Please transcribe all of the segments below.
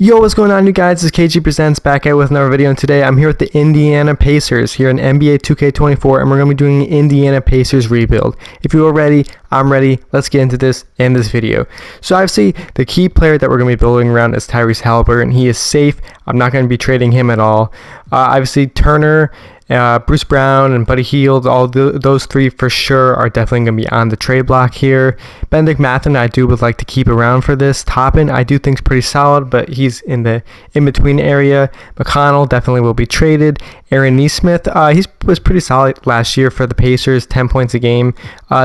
Yo, what's going on, you guys? This is KG Presents back out with another video, and today I'm here with the Indiana Pacers here in NBA2K24, and we're going to be doing the Indiana Pacers rebuild. If you are ready, I'm ready. Let's get into this in this video. So obviously, the key player that we're going to be building around is Tyrese Haliburton. He is safe. I'm not going to be trading him at all. Obviously, Turner, Bruce Brown, and Buddy Hield, those three for sure are definitely going to be on the trade block here. Bennedict Mathurin, I would like to keep around for this. Toppin, I do think is pretty solid, but he's in the in-between area. McConnell definitely will be traded. Aaron Nesmith, he was pretty solid last year for the Pacers, 10 points a game.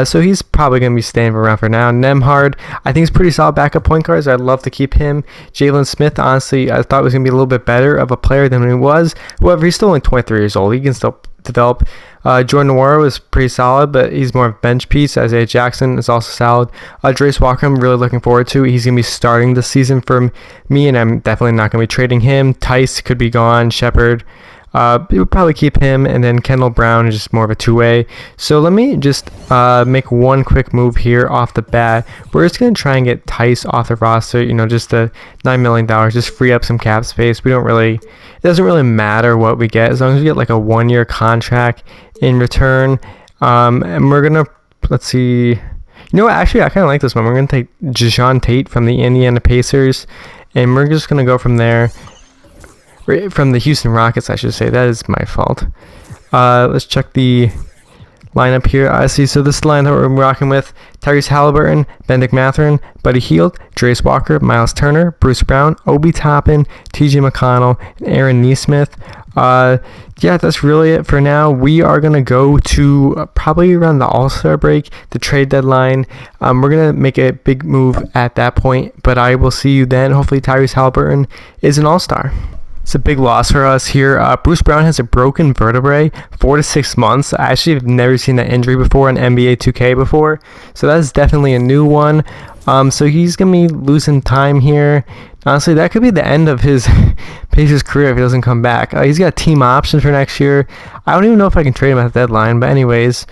So he's probably going to be staying around for now. Nemhard, I think he's pretty solid backup point guard. So I'd love to keep him. Jalen Smith, honestly, I thought was going to be a little bit better of a player than he was. However, he's still only 23 years old. He can still develop. Jordan Nwora was pretty solid, but he's more of a bench piece. Isaiah Jackson is also solid. Jarace Walker, I'm really looking forward to. He's going to be starting this season for me, and I'm definitely not going to be trading him. Tice could be gone. Shepard, we'll probably keep him, and then Kendall Brown is just more of a two-way. So let me just make one quick move here off the bat. We're just going to try and get Tice off the roster, just the $9 million, just free up some cap space. It doesn't really matter what we get as long as we get like a 1-year contract in return. And we're going to, let's see. You know what? Actually, I kind of like this one. We're going to take Jae'Sean Tate from the Indiana Pacers, and we're just going to go from there. From the Houston Rockets, I should say. That is my fault. Let's check the lineup here. I see. So this line that we're rocking with: Tyrese Haliburton, Bennedict Mathurin, Buddy Hield, Jarace Walker, Myles Turner, Bruce Brown, Obi Toppin, T.J. McConnell, and Aaron Nesmith. Yeah, that's really it for now. We are going to go to probably around the All-Star break, the trade deadline. We're going to make a big move at that point, but I will see you then. Hopefully Tyrese Haliburton is an All-Star. It's a big loss for us here. Bruce Brown has a broken vertebrae, 4 to 6 months. I actually have never seen that injury before on NBA2K before, so that's definitely a new one. So he's going to be losing time here. Honestly, that could be the end of his Pacers career if he doesn't come back. He's got team options for next year. I don't even know if I can trade him at the deadline, but anyways,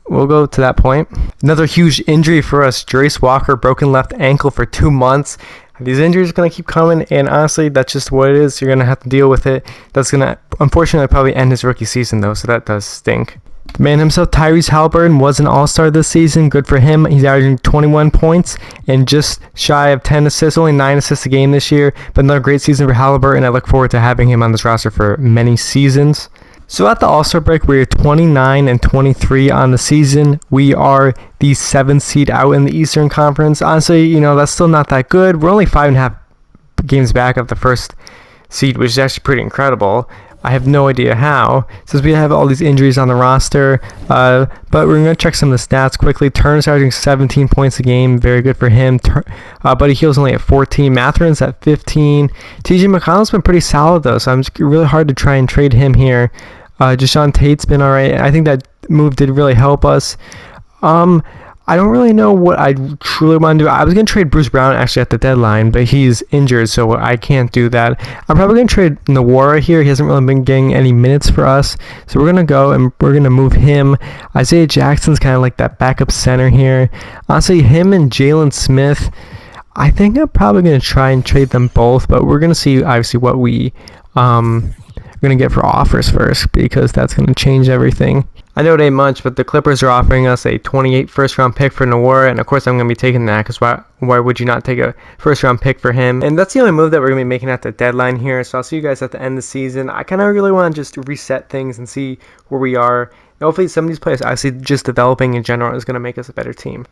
we'll go to that point. Another huge injury for us. Jarace Walker, broken left ankle for 2 months. These injuries are going to keep coming, and honestly, that's just what it is. You're going to have to deal with it. That's going to, unfortunately, probably end his rookie season, though, so that does stink. The man himself, Tyrese Haliburton, was an all-star this season. Good for him. He's averaging 21 points and just shy of 10 assists, only 9 assists a game this year, but another great season for Haliburton. I look forward to having him on this roster for many seasons. So at the All-Star break, we're 29-23 on the season. We are the 7th seed out in the Eastern Conference. Honestly, that's still not that good. We're only 5.5 games back of the first seed, which is actually pretty incredible. I have no idea how, since we have all these injuries on the roster. But we're going to check some of the stats quickly. Turner's averaging 17 points a game. Very good for him. Buddy Hield's only at 14. Mathurin's at 15. T.J. McConnell's been pretty solid, though, so it's really hard to try and trade him here. Jae'Sean Tate's been all right. I think that move did really help us. I don't really know what I truly want to do. I was going to trade Bruce Brown actually at the deadline, but he's injured, so I can't do that. I'm probably going to trade Nwora here. He hasn't really been getting any minutes for us, so we're going to go and we're going to move him. Isaiah Jackson's kind of like that backup center here. Honestly, him and Jalen Smith, I think I'm probably going to try and trade them both, but we're going to see obviously what we we're going to get for offers first, because that's going to change everything. I know it ain't much, but the Clippers are offering us a 28 first-round pick for Nwora, and of course I'm going to be taking that, because why would you not take a first-round pick for him? And that's the only move that we're going to be making at the deadline here, so I'll see you guys at the end of the season. I kind of really want to just reset things and see where we are. And hopefully some of these players, obviously just developing in general, is going to make us a better team.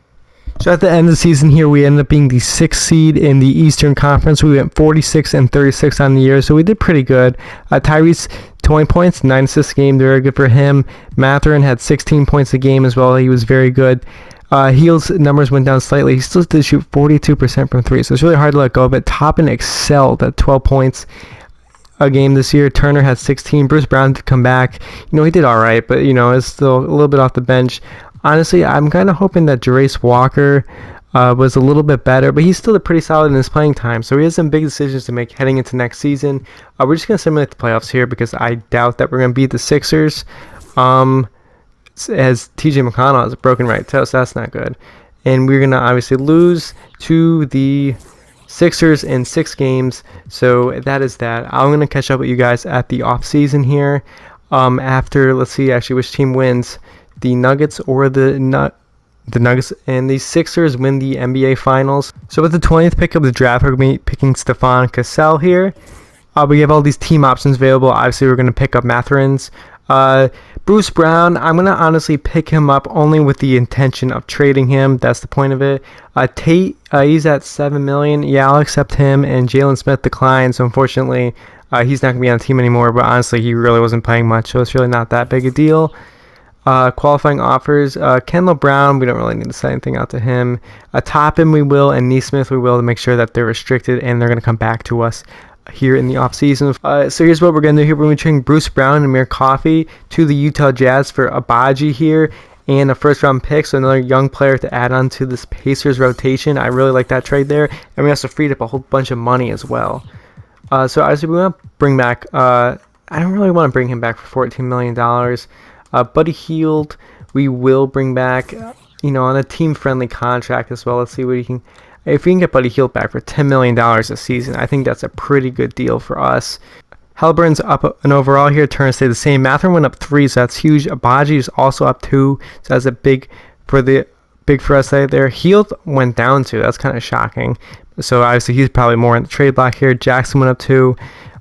So at the end of the season here, we ended up being the 6th seed in the Eastern Conference. We went 46-36 on the year, so we did pretty good. Tyrese, 20 points, 9 assists a game, very good for him. Mathurin had 16 points a game as well. He was very good. Hield's numbers went down slightly. He still did shoot 42% from 3, so it's really hard to let go of it. Toppin excelled at 12 points a game this year. Turner had 16. Bruce Brown did come back. He did all right, but, it's still a little bit off the bench. Honestly, I'm kind of hoping that Jarace Walker was a little bit better, but he's still pretty solid in his playing time, so he has some big decisions to make heading into next season. We're just going to simulate the playoffs here, because I doubt that we're going to beat the Sixers, as T.J. McConnell has a broken right toe, so that's not good. And we're going to obviously lose to the Sixers in 6 games. So that is that. I'm going to catch up with you guys at the off season here. After, let's see actually which team wins, the Nuggets or the Nuggets, and the Sixers win the NBA Finals. So with the 20th pick of the draft, we're going to be picking Stefan Cassell here. We have all these team options available. Obviously, we're going to pick up Mathurin's. Bruce Brown, I'm going to honestly pick him up only with the intention of trading him. That's the point of it. Tate, he's at $7 million. Yeah, I'll accept him. And Jalen Smith declined, so unfortunately, he's not going to be on the team anymore. But honestly, he really wasn't playing much, so it's really not that big a deal. Qualifying offers, Kendall Brown, we don't really need to say anything out to him. Toppin we will, and Neesmith we will, to make sure that they're restricted and they're going to come back to us here in the offseason. So here's what we're going to do here. We're going to be trading Bruce Brown and Amir Coffey to the Utah Jazz for Abaji here and a first round pick, so another young player to add on to this Pacers rotation. I really like that trade there, and we also freed up a whole bunch of money as well. So obviously we want to bring back, I don't really want to bring him back for $14 million. Buddy Hield, we will bring back, on a team-friendly contract as well. Let's see what he can. If we can get Buddy Hield back for $10 million a season, I think that's a pretty good deal for us. Haliburton's up an overall here. Turner stayed the same. Mathurin went up 3, so that's huge. Abaji is also up 2, so that's a big for us there. Hield went down 2. That's kind of shocking. So obviously he's probably more in the trade block here. Jackson went up 2.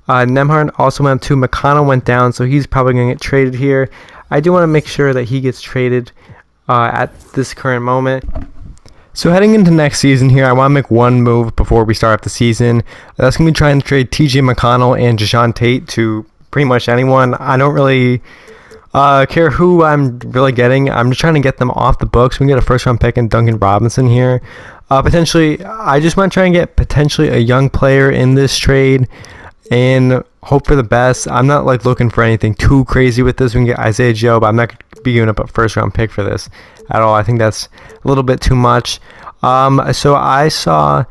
Nembhard also went up 2. McConnell went down, so he's probably going to get traded here. I do want to make sure that he gets traded at this current moment. So heading into next season here, I want to make one move before we start up the season. That's going to be trying to trade TJ McConnell and Jae'Sean Tate to pretty much anyone. I don't really care who I'm really getting. I'm just trying to get them off the books. We can get a first round pick in Duncan Robinson here. Potentially, I just want to try and get potentially a young player in this trade and hope for the best. I'm not looking for anything too crazy with this. We can get Isaiah Joe, but I'm not going to be giving up a first round pick for this at all. I think that's a little bit too much. So I saw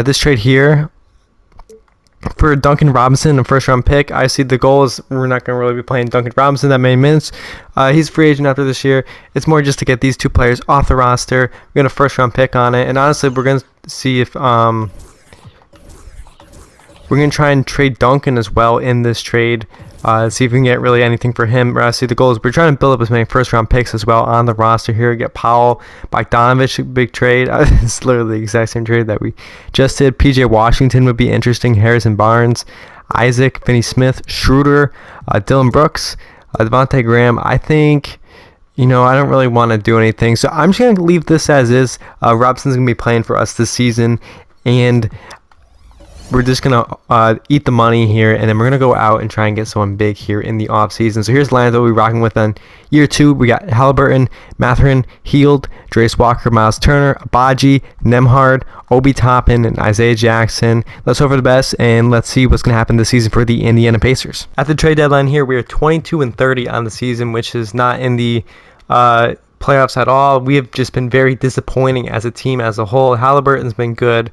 this trade here for Duncan Robinson, a first round pick. I see the goal is we're not going to really be playing Duncan Robinson that many minutes. He's a free agent after this year. It's more just to get these 2 players off the roster. We got a first round pick on it, and honestly, we're going to see if we're going to try and trade Duncan as well in this trade. See if we can get really anything for him. See, the goal is we're trying to build up as many first-round picks as well on the roster here. Get Powell, Bogdanovich, big trade. It's literally the exact same trade that we just did. PJ Washington would be interesting. Harrison Barnes, Isaac, Finney Smith, Schroeder, Dylan Brooks, Devontae Graham. I think, I don't really want to do anything. So I'm just going to leave this as is. Robson's going to be playing for us this season, and we're just going to eat the money here, and then we're going to go out and try and get someone big here in the offseason. So here's the lineup that we're rocking with on year 2. We got Haliburton, Mathurin, Hield, Jarace Walker, Myles Turner, Abaji, Nembhard, Obi Toppin, and Isaiah Jackson. Let's hope for the best, and let's see what's going to happen this season for the Indiana Pacers. At the trade deadline here, we are 22-30 on the season, which is not in the playoffs at all. We have just been very disappointing as a team as a whole. Haliburton's been good.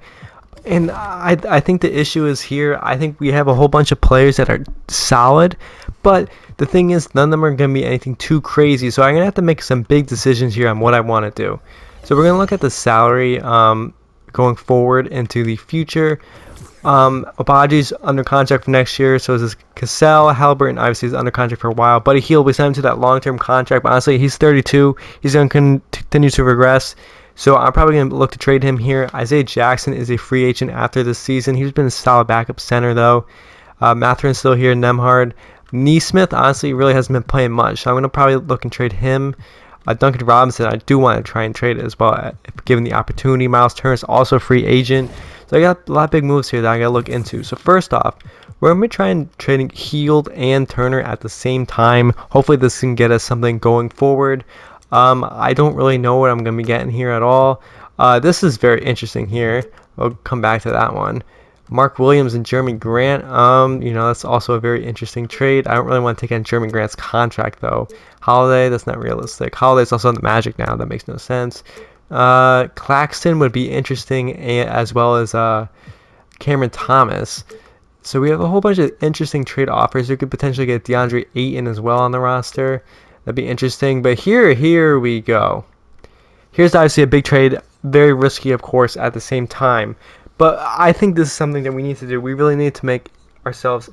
And I think the issue is here. I think we have a whole bunch of players that are solid, but the thing is, none of them are going to be anything too crazy. So I'm going to have to make some big decisions here on what I want to do. So we're going to look at the salary going forward into the future. Abaji's under contract for next year, so is this Cassell. Haliburton obviously is under contract for a while. Buddy Hield, we signed him to that long-term contract, but honestly, he's 32. He's going to continue to regress. So I'm probably going to look to trade him here. Isaiah Jackson is a free agent after this season. He's been a solid backup center, though. Mathurin's still here. Nembhard. Neesmith, honestly, really hasn't been playing much. So I'm going to probably look and trade him. Duncan Robinson, I do want to try and trade it as well, if given the opportunity. Myles Turner is also a free agent. So I got a lot of big moves here that I got to look into. So first off, we're going to try and trading Hield and Turner at the same time. Hopefully this can get us something going forward. I don't really know what I'm going to be getting here at all. This is very interesting here. We'll come back to that one. Mark Williams and Jeremy Grant. That's also a very interesting trade. I don't really want to take on Jeremy Grant's contract, though. Holiday, that's not realistic. Holiday's also on the Magic now. That makes no sense. Claxton would be interesting, as well as Cameron Thomas. So we have a whole bunch of interesting trade offers. We could potentially get DeAndre Ayton as well on the roster. That'd be interesting. But here we go. Here's obviously a big trade. Very risky, of course, at the same time. But I think this is something that we need to do. We really need to make ourselves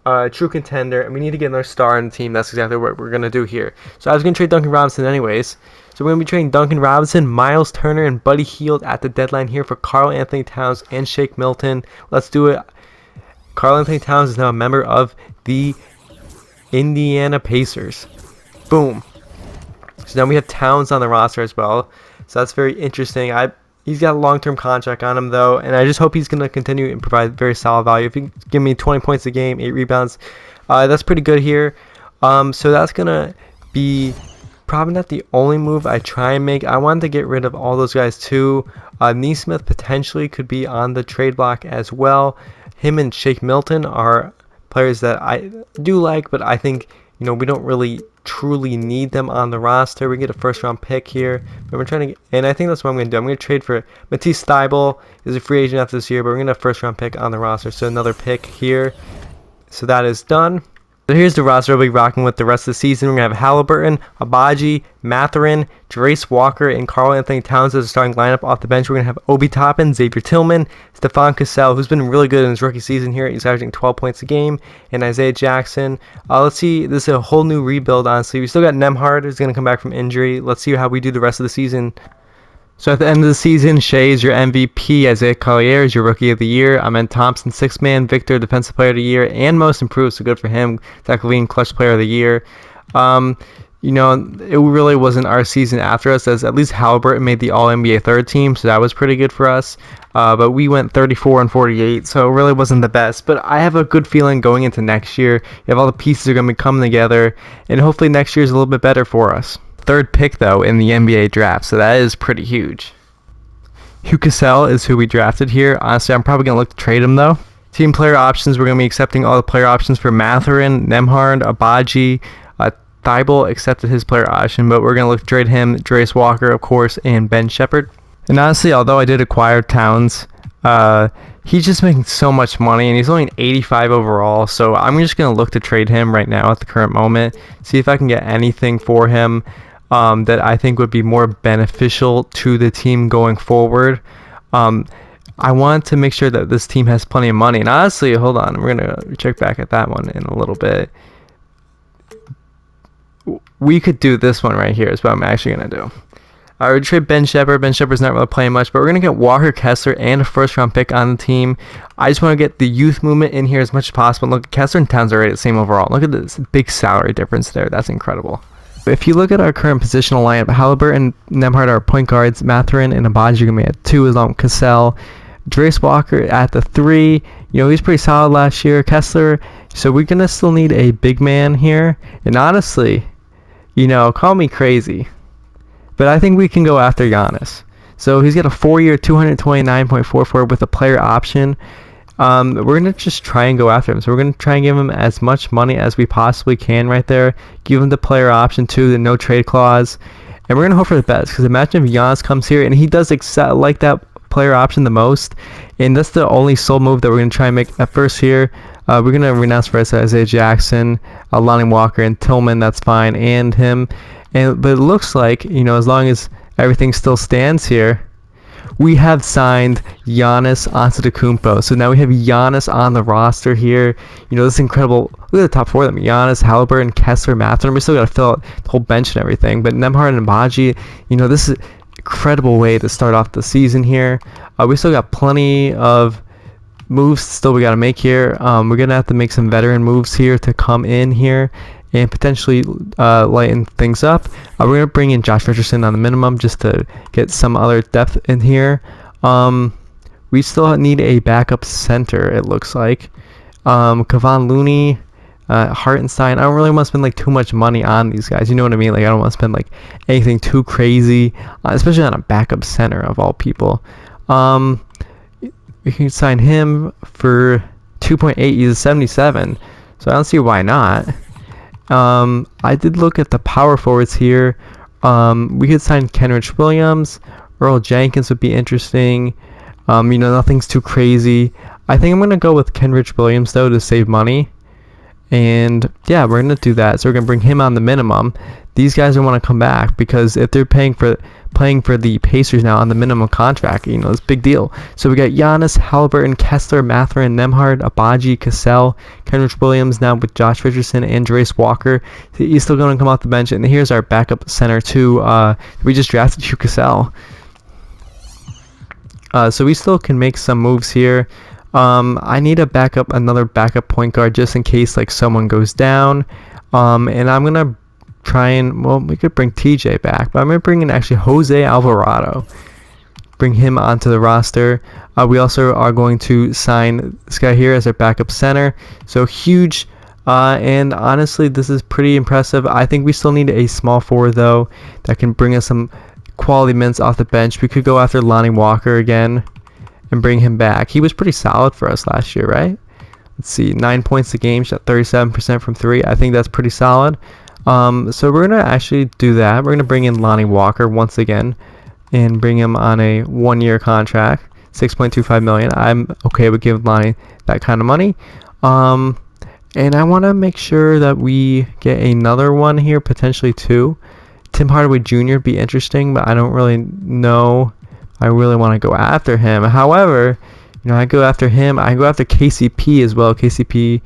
a true contender, and we need to get another star on the team. That's exactly what we're going to do here. So I was going to trade Duncan Robinson anyways. So we're going to be trading Duncan Robinson, Myles Turner, and Buddy Hield at the deadline here for Karl Anthony Towns and Shake Milton. Let's do it. Karl Anthony Towns is now a member of the Indiana Pacers. Boom. So now we have Towns on the roster as well. So that's very interesting. He's got a long-term contract on him, though, and I just hope he's going to continue and provide very solid value. If he can give me 20 points a game, 8 rebounds, that's pretty good here. So that's going to be probably not the only move I try and make. I wanted to get rid of all those guys, too. Neesmith potentially could be on the trade block as well. Him and Shake Milton are players that I do like, but I think, we don't really truly need them on the roster. We get a first-round pick here, but we're trying to and I think that's what I'm going to do. I'm going to trade for Matisse Thybulle. He's a free agent after this year, but we're going to have a first-round pick on the roster, so another pick here. So that is done. So here's the roster we'll be rocking with the rest of the season. We're going to have Haliburton, Agbaji, Mathurin, Jarace Walker, and Karl Anthony Towns as a starting lineup. Off the bench, we're going to have Obi Toppin, Xavier Tillman, Stephon Cassell, who's been really good in his rookie season here. He's averaging 12 points a game, and Isaiah Jackson. Let's see. This is a whole new rebuild, honestly. We still got Nembhard, who's going to come back from injury. Let's see how we do the rest of the season. So at the end of the season, Shea is your MVP, Isaiah Collier is your Rookie of the Year, Amen Thompson, Sixth Man, Victor, Defensive Player of the Year, and Most Improved, so good for him, Zach LaVine, Clutch Player of the Year. It really wasn't our season after us, as at least Haliburton made the All-NBA third team, so that was pretty good for us. But we went 34-48, so it really wasn't the best. But I have a good feeling going into next year. You have all the pieces are going to be coming together, and hopefully next year is a little bit better for us. Third pick, though, in the NBA draft, so that is pretty huge. Hugh Cassell is who we drafted here. Honestly, I'm probably going to look to trade him, though. Team player options, we're going to be accepting all the player options for Mathurin, Nembhard, Agbaji. Thybulle accepted his player option, but we're going to look to trade him, Jarace Walker, of course, and Ben Shepherd. And honestly, although I did acquire Towns, he's just making so much money, and he's only an 85 overall, so I'm just going to look to trade him right now at the current moment, see if I can get anything for him that I think would be more beneficial to the team going forward. I want to make sure that this team has plenty of money, and honestly, hold on, we're going to check back at that one in a little bit. We could do this one right here is what I'm actually going to do. I would trade Ben Shepherd. Ben Shepherd's not really playing much, but we're going to get Walker Kessler and a first-round pick on the team. I just want to get the youth movement in here as much as possible. Look, Kessler and Towns are already the same overall. Look at this big salary difference there. That's incredible. If you look at our current positional lineup, Haliburton and Nembhard are point guards. Mathurin and Agbaji are going to be at 2 along with Cassell. Jarace Walker at the 3. He's pretty solid last year. Kessler. So we're going to still need a big man here. And honestly, call me crazy, but I think we can go after Giannis. So he's got a 4-year, $229.44 with a player option. We're going to just try and go after him. So we're going to try and give him as much money as we possibly can right there. Give him the player option too, the no trade clause. And we're going to hope for the best, because imagine if Giannis comes here and he does like that player option the most. And that's the only sole move that we're going to try and make at first here. We're going to renounce for Isaiah Jackson, Lonnie Walker, and Tillman. That's fine, and him. But it looks like, as long as everything still stands here, we have signed Giannis Antetokounmpo. So now we have Giannis on the roster here. This is incredible. Look at the top 4 of them. Giannis, Haliburton, Kessler, Mathurin. We still got to fill out the whole bench and everything. But Nembhard and Agbaji, this is an incredible way to start off the season here. We still got plenty of moves still we got to make here. We're going to have to make some veteran moves here to come in here and potentially lighten things up. We're going to bring in Josh Richardson on the minimum just to get some other depth in here. We still need a backup center, it looks like. Kevon Looney, Hartenstein. I don't really want to spend too much money on these guys. You know what I mean? I don't want to spend anything too crazy, especially on a backup center of all people. We can sign him for 2.8. He's a 77, so I don't see why not. I did look at the power forwards here. We could sign Kenrich Williams. Earl Jenkins would be interesting. Nothing's too crazy. I think I'm going to go with Kenrich Williams, though, to save money. And yeah, we're going to do that. So we're going to bring him on the minimum. These guys don't want to come back because if they're playing for the Pacers now on the minimum contract, you know, it's a big deal. So we got Giannis, Haliburton, Kessler, Mathurin, Nembhard, Agbaji, Cassell, Kenrich Williams now with Josh Richardson and Jarace Walker. He's still going to come off the bench. And here's our backup center too. We just drafted Hugh Cassell. So we still can make some moves here. I need another backup point guard just in case like someone goes down. And I'm gonna try and, well, we could bring TJ back, but I'm gonna bring in actually Jose Alvarado. Bring him onto the roster. We also are going to sign this guy here as our backup center. So huge. And honestly, this is pretty impressive. I think we still need a small forward though that can bring us some quality minutes off the bench. We could go after Lonnie Walker again and bring him back. He was pretty solid for us last year, right? Let's see, 9 points a game, shot 37% from 3. I think that's pretty solid. So we're going to actually do that. We're going to bring in Lonnie Walker once again and bring him on a 1-year contract, $6.25 million. I'm okay with giving Lonnie that kind of money. And I want to make sure that we get another one here, potentially 2. Tim Hardaway Jr. be interesting, but I don't really know. I really want to go after him. However, you know, I go after him. I go after KCP as well. KCP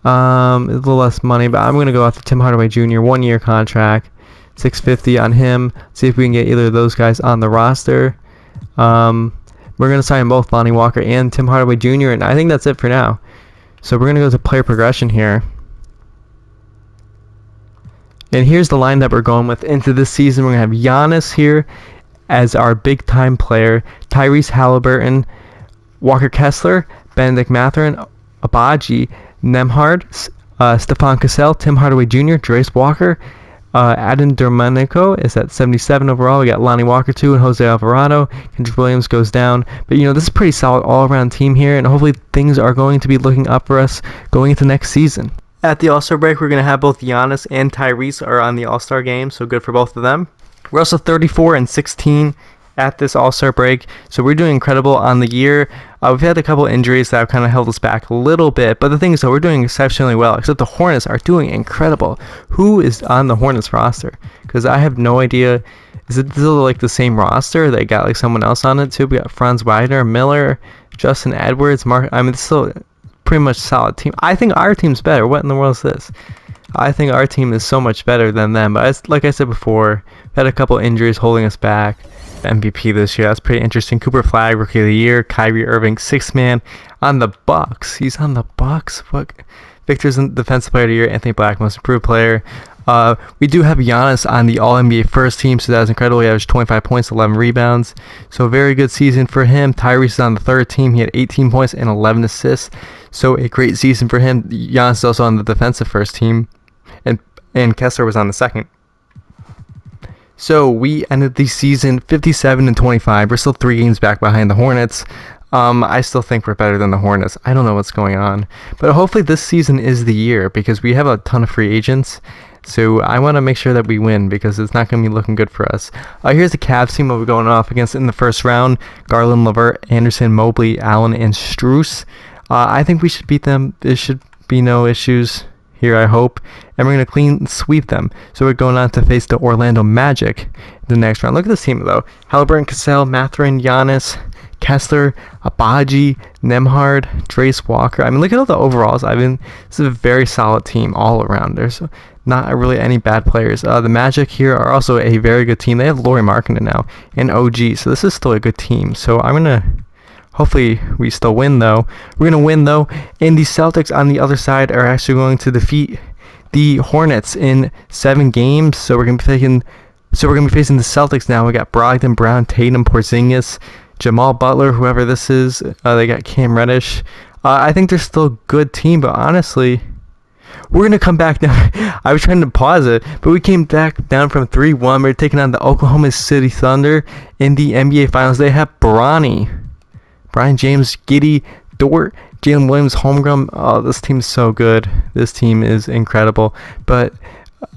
a little less money, but I'm going to go after Tim Hardaway Jr. 1-year contract, $650 on him. See if we can get either of those guys on the roster. We're going to sign both Lonnie Walker and Tim Hardaway Jr., and I think that's it for now. So we're going to go to player progression here. And here's the line that we're going with into this season. We're going to have Giannis here as our big-time player, Tyrese Haliburton, Walker Kessler, Bennedict Mathurin, Agbaji, Nembhard, Stephon Cassell, Tim Hardaway Jr., Jarace Walker, Adon Domenico is at 77 overall. We got Lonnie Walker too and Jose Alvarado. Kenrich Williams goes down. But, you know, this is a pretty solid all-around team here, and hopefully things are going to be looking up for us going into next season. At the All-Star break, we're going to have both Giannis and Tyrese are on the All-Star game, so good for both of them. We're also 34 and 16 at this All-Star break, so we're doing incredible on the year. We've had a couple injuries that have kind of held us back a little bit, but the thing is, though, we're doing exceptionally well, except the Hornets are doing incredible. Who is on the Hornets roster? Because I have no idea. Is it still like the same roster? They got like someone else on it too. We got Franz Wagner, Miller, Justin Edwards, Mark. I mean, it's still pretty much solid team. I think our team's better. What in the world is this? I think our team is so much better than them. But like I said before, we've had a couple injuries holding us back. MVP this year, that's pretty interesting. Cooper Flagg, Rookie of the Year. Kyrie Irving, 6th man on the Bucks. He's on the Bucks. What? Victor's Defensive Player of the Year. Anthony Black, Most Improved Player. We do have Giannis on the All-NBA first team, so that was incredible. He averaged 25 points, 11 rebounds. So a very good season for him. Tyrese is on the third team. He had 18 points and 11 assists. So a great season for him. Giannis is also on the defensive first team, and Kessler was on the second. So we ended the season 57 and 25. We're still 3 games back behind the Hornets. I still think we're better than the Hornets. I don't know what's going on, but hopefully this season is the year because we have a ton of free agents. So I want to make sure that we win because it's not going to be looking good for us. Here's the Cavs team that we're going off against in the first round. Garland, LeVert, Anderson, Mobley, Allen, and Strus. I think we should beat them. There should be no issues here, I hope. And we're going to clean sweep them. So we're going on to face the Orlando Magic in the next round. Look at this team, though. Haliburton, Cassell, Mathurin, Giannis, Kessler, Agbaji, Nembhard, Jarace Walker. I mean, look at all the overalls. I mean, this is a very solid team all around. There's not really any bad players. The Magic here are also a very good team. They have Lauri Markkanen now and OG, so this is still a good team. So I'm going to, hopefully we still win, though. We're going to win, though, and the Celtics on the other side are actually going to defeat the Hornets in 7 games. So we're going to be facing the Celtics now. We got Brogdon, Brown, Tatum, Porzingis, Jamal Butler, whoever this is. They got Cam Reddish. I think they're still a good team, but honestly, we're going to come back down. I was trying to pause it, but we came back down from 3-1. We're taking on the Oklahoma City Thunder in the NBA Finals. They have Brian James, Giddey, Dort, Jalen Williams, Holmgren. Oh, this team's so good. This team is incredible. But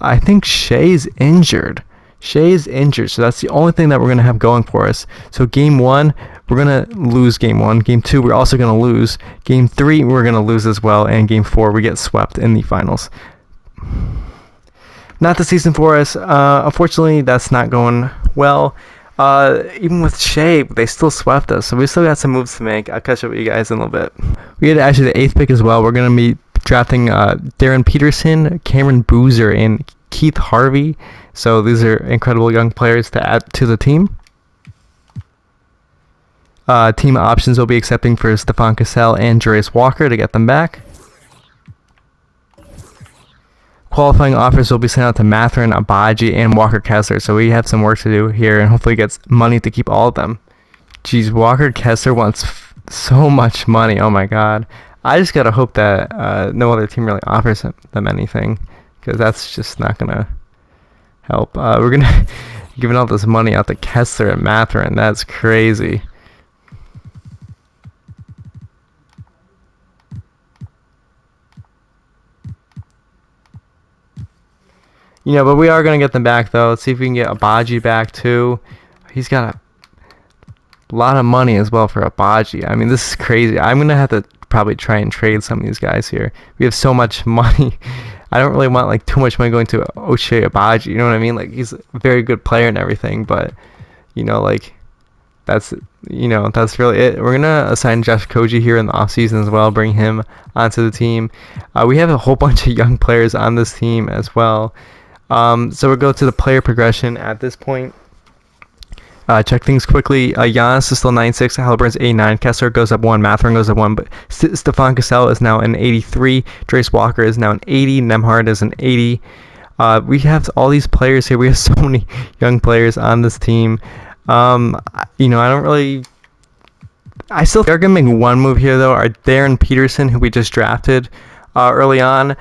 I think Shea's injured. So that's the only thing that we're going to have going for us. So game 1, we're going to lose game 1. Game 2, we're also going to lose. Game 3, we're going to lose as well. And game 4, we get swept in the finals. Not the season for us. Unfortunately, that's not going well. Even with Shea, they still swept us. So we still got some moves to make. I'll catch up with you guys in a little bit. We had actually the 8th pick as well. We're going to be drafting Darren Peterson, Cameron Boozer, and Keith Harvey. So these are incredible young players to add to the team. Team options will be accepting for Stephon Cassell and Jarace Walker to get them back. Qualifying offers will be sent out to Mathurin, Abaji, and Walker Kessler. So we have some work to do here and hopefully gets money to keep all of them. Jeez, Walker Kessler wants so much money. Oh my god. I just gotta hope that no other team really offers them anything, because that's just not gonna help. We're gonna giving all this money out to Kessler and Mathurin. That's crazy. You know, but we are going to get them back, though. Let's see if we can get Abaji back, too. He's got a lot of money as well for Abaji. I mean, this is crazy. I'm going to have to probably try and trade some of these guys here. We have so much money. I don't really want, like, too much money going to Ochai Abaji. You know what I mean? Like, he's a very good player and everything, but, you know, like, that's really it. We're going to assign Josh Koji here in the offseason as well, bring him onto the team. We have a whole bunch of young players on this team as well. So we'll go to the player progression at this point. Check things quickly. Giannis is still 96. Haliburton's 89. Kessler goes up 1. Mathurin goes up 1. But Stephon Cassell is now an 83. Jarace Walker is now an 80. Nembhard is an 80. We have all these players here. We have so many young players on this team. You know, I don't really... I still think they're going to make one move here, though. Our Darren Peterson, who we just drafted early on.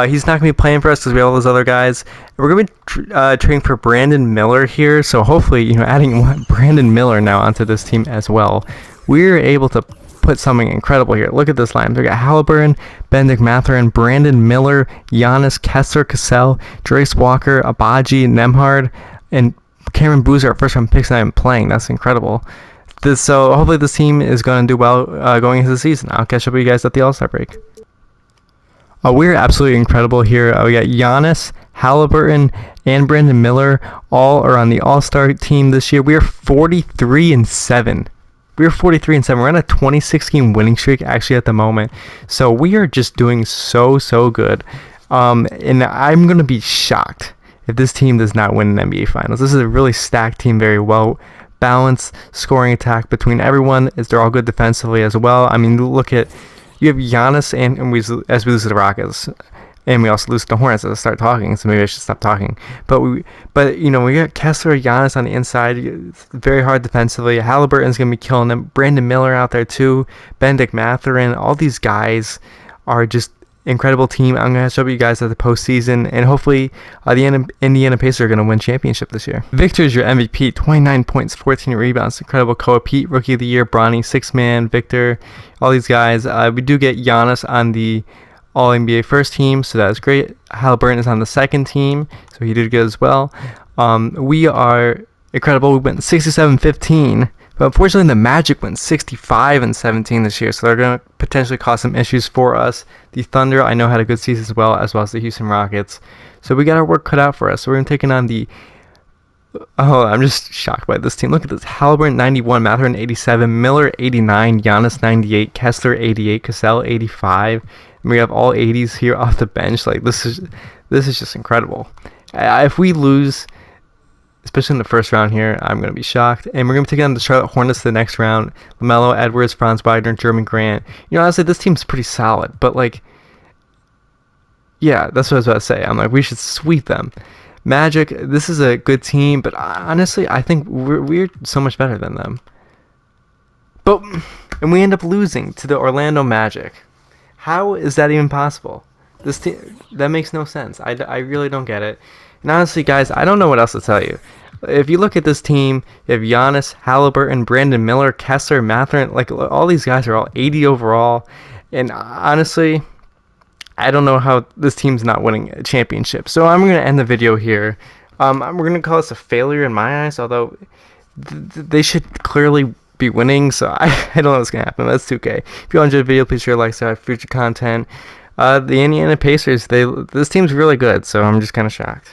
He's not going to be playing for us because we have all those other guys. We're going to be trading for Brandon Miller here. So hopefully, you know, adding Brandon Miller now onto this team as well. We're able to put something incredible here. Look at this line. We got Haliburton, Bennedict Mathurin, Brandon Miller, Giannis, Kessler, Cassell, Jarace Walker, Abaji, Nembhard, and Cameron Boozer, our first round picks, not even playing. That's incredible. So hopefully this team is going to do well going into the season. I'll catch up with you guys at the All-Star break. We're absolutely incredible here. We got Giannis, Haliburton, and Brandon Miller all are on the All-Star team this year. We are 43-7. We're 43-7. We're on a 26-game winning streak actually at the moment. So we are just doing so good. And I'm going to be shocked if this team does not win an NBA Finals. This is a really stacked team, very well balanced scoring attack between everyone. They're all good defensively as well. I mean, look at... You have Giannis, and as we lose to the Rockets, and we also lose to the Hornets as I start talking, so maybe I should stop talking. But you know, we got Kessler, Giannis on the inside. It's very hard defensively. Haliburton's going to be killing them. Brandon Miller out there too. Bennedict Mathurin. All these guys are just incredible team. I'm going to show you guys at the postseason, and hopefully the Indiana Pacers are going to win championship this year. Victor is your MVP. 29 points, 14 rebounds. Incredible. Koa Pete, Rookie of the Year. Bronny, 6-man. Victor. All these guys. We do get Giannis on the All-NBA first team, so that's great. Haliburton is on the second team, so he did good as well. We are incredible. We went 67-15, but unfortunately the Magic went 65-17 this year, so they're going to potentially cause some issues for us. The Thunder, I know, had a good season as well as the Houston Rockets. So we got our work cut out for us. So we're going to take on the... Oh, I'm just shocked by this team. Look at this. Haliburton 91, Mathurin 87, Miller 89, Giannis 98, Kessler 88, Cassell 85. And we have all 80s here off the bench. Like, this is just incredible. If we lose, especially in the first round here, I'm going to be shocked. And we're going to be taking on the Charlotte Hornets the next round. LaMelo, Edwards, Franz Wagner, Jeremy Grant. You know, honestly, this team's pretty solid. But, like, yeah, that's what I was about to say. I'm like, we should sweep them. Magic, this is a good team, but honestly, I think we're so much better than them. And we end up losing to the Orlando Magic. How is that even possible? This team, that makes no sense. I really don't get it. And honestly, guys, I don't know what else to tell you. If you look at this team, you have Giannis, Haliburton, Brandon Miller, Kessler, Mathurin. Like, all these guys are all 80 overall. And honestly, I don't know how this team's not winning a championship. So I'm going to end the video here. We're going to call this a failure in my eyes, although they should clearly be winning, so I don't know what's going to happen. That's 2K. If you enjoyed the video, please share, like, subscribe for future content. The Indiana Pacers, this team's really good, so I'm just kind of shocked.